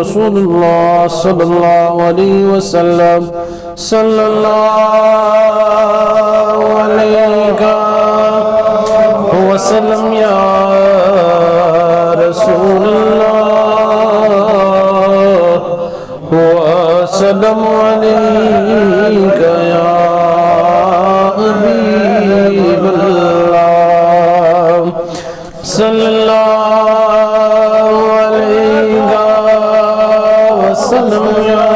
رسول الله صلى الله عليه وسلم صلى الله عليك وسلم يا رسول الله وسلم عليك يا حبيب الله صلى الله عليك وسلم يا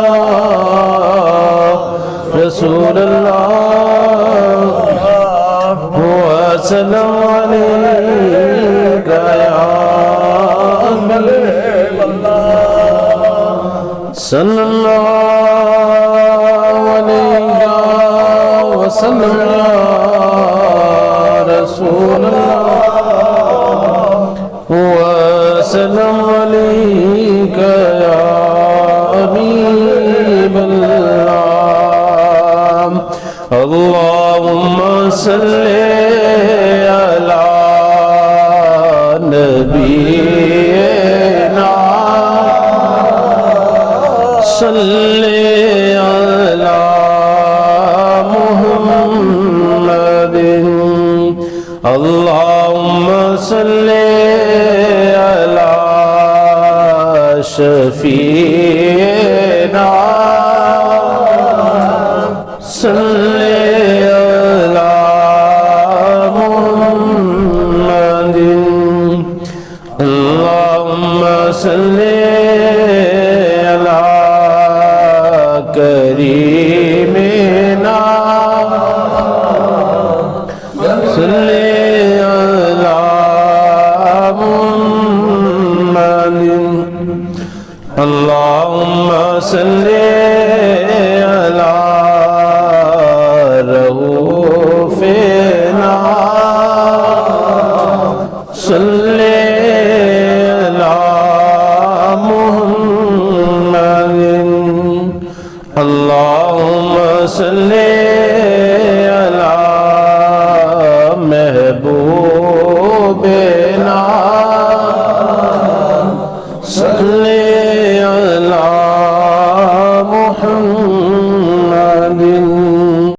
رسول الله وسلم عليك يا حبيب الله صلى الله عليك وسلم يا رسول الله وسلم عليك يا حبيب الله اللهم صل على نبينا صل على محمد اللهم صل على شفيعنا صل على محمد اللهم صل على كريم